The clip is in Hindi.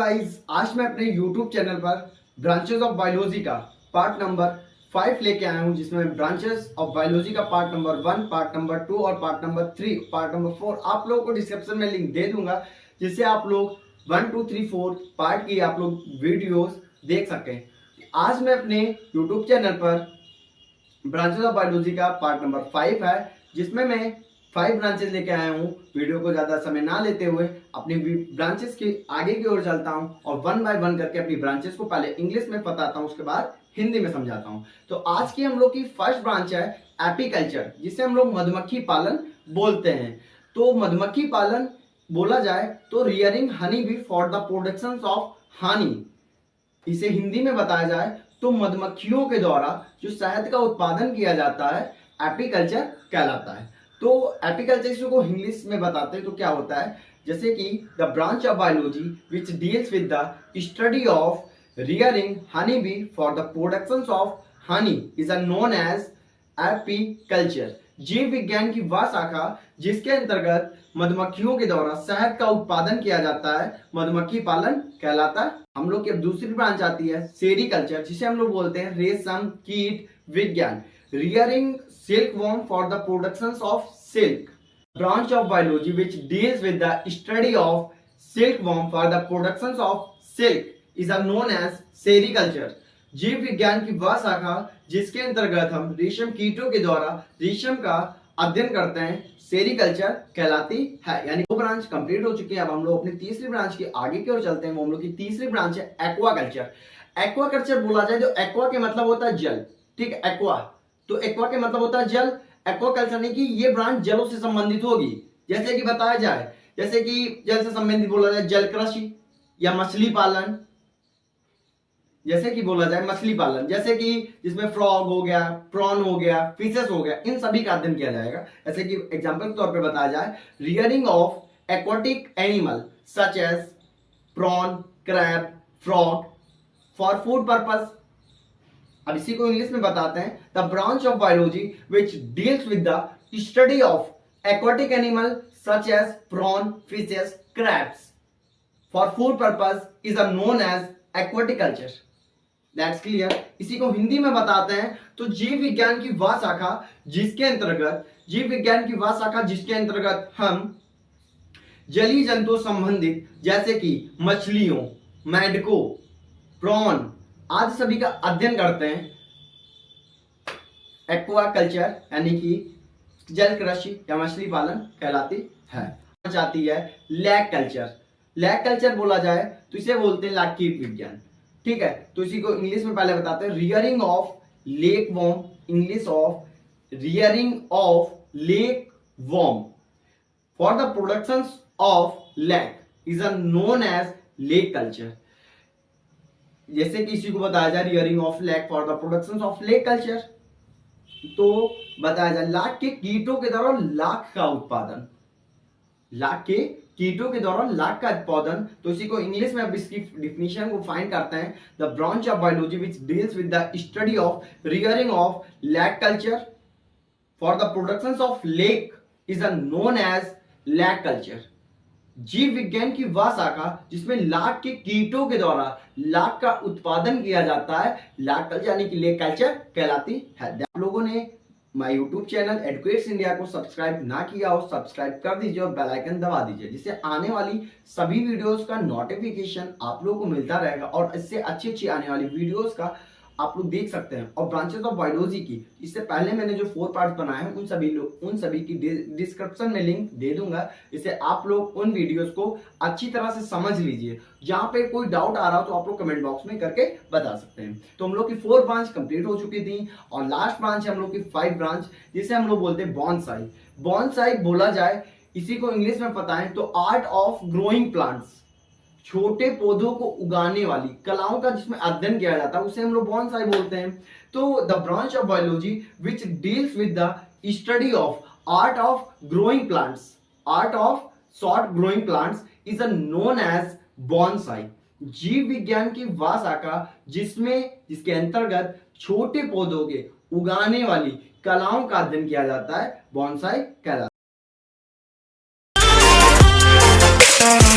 गाइस, आज मैं अपने YouTube चैनल पर ब्रांचेस ऑफ बायोलॉजी का पार्ट नंबर 5 लेके आया हूं, जिसमें ब्रांचेस ऑफ बायोलॉजी का पार्ट नंबर 1, पार्ट नंबर 2 और पार्ट नंबर 3, पार्ट नंबर 4 आप लोगों को डिस्क्रिप्शन में लिंक दे दूंगा, जिससे आप लोग 1, 2, 3, 4 पार्ट की आप लोग वीडियोस देख सकें। आज मैं अपने YouTube चैनल पर ब्रांचेस ऑफ बायोलॉजी का पार्ट नंबर 5 है, जिसमें मैं 5 ब्रांचेस लेके आया हूँ। वीडियो को ज्यादा समय ना लेते हुए अपनी ब्रांचेस के आगे की ओर चलता हूँ और 1 बाय 1 करके अपनी ब्रांचेस को पहले इंग्लिश में बताता हूँ, उसके बाद हिंदी में समझाता हूँ। तो आज की हम लोग की फर्स्ट ब्रांच है एपीकल्चर, जिसे हम लोग मधुमक्खी पालन बोलते हैं। तो मधुमक्खी पालन बोला जाए तो rearing honey bee for the production of Honey, इसे हिंदी में बताया जाए तो मधुमक्खियों के द्वारा जो शहद का उत्पादन किया जाता है एपीकल्चर कहलाता है। तो एपीकल्चर को इंग्लिश में बताते हैं तो क्या होता है, जैसे कि the branch of biology which deals with the study of rearing honey bee for the production of honey is known as apiculture. जीव विज्ञान की वह शाखा जिसके अंतर्गत मधुमक्खियों के द्वारा शहद का उत्पादन किया जाता है मधुमक्खी पालन कहलाता है। हम लोग की अब दूसरी ब्रांच आती है सेरीकल्चर, जिसे हम लोग बोलते हैं रेशम कीट विज्ञान। Rearing silkworm for the production of silk, branch of biology which deals with the study of silkworm for the production of silk is known as sericulture। जीव विज्ञान की वह शाखा जिसके अंतर्गत हम रेशम कीटों के द्वारा रेशम का अध्ययन करते हैं सेरीकल्चर कहलाती है। यानी दो ब्रांच कंप्लीट हो चुकी है। अब हम लोग अपनी तीसरी ब्रांच के आगे की ओर चलते हैं। वो हम लोग की तीसरी ब्रांच है एक्वाकल्चर। एक्वाकल्चर बोला जाए तो एक्वा के मतलब होता है जल, ठीक है। एक्वा तो एक्वा के मतलब होता है जल। एक्वाकल्चर नहीं कि ये ब्रांच जलों से संबंधित होगी। जैसे कि बताया जाए, जैसे कि जल से संबंधित बोला जाए जल कृषि या मछली पालन, जैसे कि बोला जाए मछली पालन, जैसे कि जिसमें फ्रॉग हो गया, प्रॉन हो गया, फिशेस हो गया, इन सभी का अध्ययन किया जाएगा। जैसे कि एग्जांपल के तौर पे बताया जाए rearing of aquatic animal such as prawn, crab, frog for food purpose. अब इसी को इंग्लिश में बताते हैं the branch of biology which deals with the study of aquatic animal such as prawn, fishes, crabs for food purpose is known as aquaculture. That's clear. इसी को हिंदी में बताते हैं तो जीव विज्ञान की वह शाखा जिसके अंतर्गत हम जलीय जंतु संबंधित जैसे कि मछलियों, मेढकों, प्रॉन आदि सभी का अध्ययन करते हैं। एक्वाकल्चर यानी कि जल कृषि या मछली पालन कहलाती है। आती है लैक कल्चर। लैक कल्चर बोला जाए तो इसे बोलते हैं लाख कीट विज्ञान, ठीक है। तो इसी को इंग्लिश में पहले बताते हैं rearing of lac worm, English of rearing of lac worm for the production of lac is known as lac culture. जैसे कि इसी को बताया जाए rearing of lac for the production of lac culture, तो बताया जाए लाख के कीटों के द्वारा लाख का उत्पादन, लाख के कीटों के द्वारा लाख का उत्पादन। तो इसी को इंग्लिश में अब इसकी डिफिनेशन को फाइंड करते हैं the branch of biology which deals with the study of rearing of lac culture for the production of lac is known as lac culture. जीव विज्ञान की वह शाखा जिसमें लाख के कीटों के द्वारा लाख का उत्पादन किया जाता है लाख कल्चर यानी कि लेक कल्चर कहलाती है। आप लोगों ने my YouTube channel educates India को सब्सक्राइब ना किया हो, सब्सक्राइब कर दीजिए और बेल आइकन दबा दीजिए, जिससे आने वाली सभी वीडियोस का नोटिफिकेशन आप लोगों को मिलता रहेगा और इससे अच्छी आने वाली वीडियोस का आप लोग देख सकते हैं। और ब्रांचेस ऑफ बायोलॉजी की इससे पहले मैंने जो 4 पार्ट बनाए हैं उन सभी की डिस्क्रिप्शन में लिंक दे दूंगा, इससे आप लोग उन वीडियोस को अच्छी तरह से समझ लीजिए। जहां पे कोई डाउट आ रहा हो तो आप लोग कमेंट बॉक्स में करके बता सकते हैं। तो हम लोग की 4 ब्रांच कंप्लीट हो चुकी थी और लास्ट ब्रांच है हम लोग की 5 ब्रांच, जिसे हम लोग बोलते हैं बॉन्साई। बॉन्साई बोला जाए इसी को इंग्लिश में पता है तो आर्ट ऑफ ग्रोइंग प्लांट्स, छोटे पौधों को उगाने वाली कलाओं का जिसमें अध्ययन किया जाता है उसे हम लोग बॉन्साई बोलते हैं। तो the branch of biology which deals with the study of art of growing plants, art of short growing plants is known as bonsai. जीव विज्ञान की वह शाखा जिसके अंतर्गत छोटे पौधों के उगाने वाली कलाओं का अध्ययन किया जाता है बॉन्साई कहलाता है।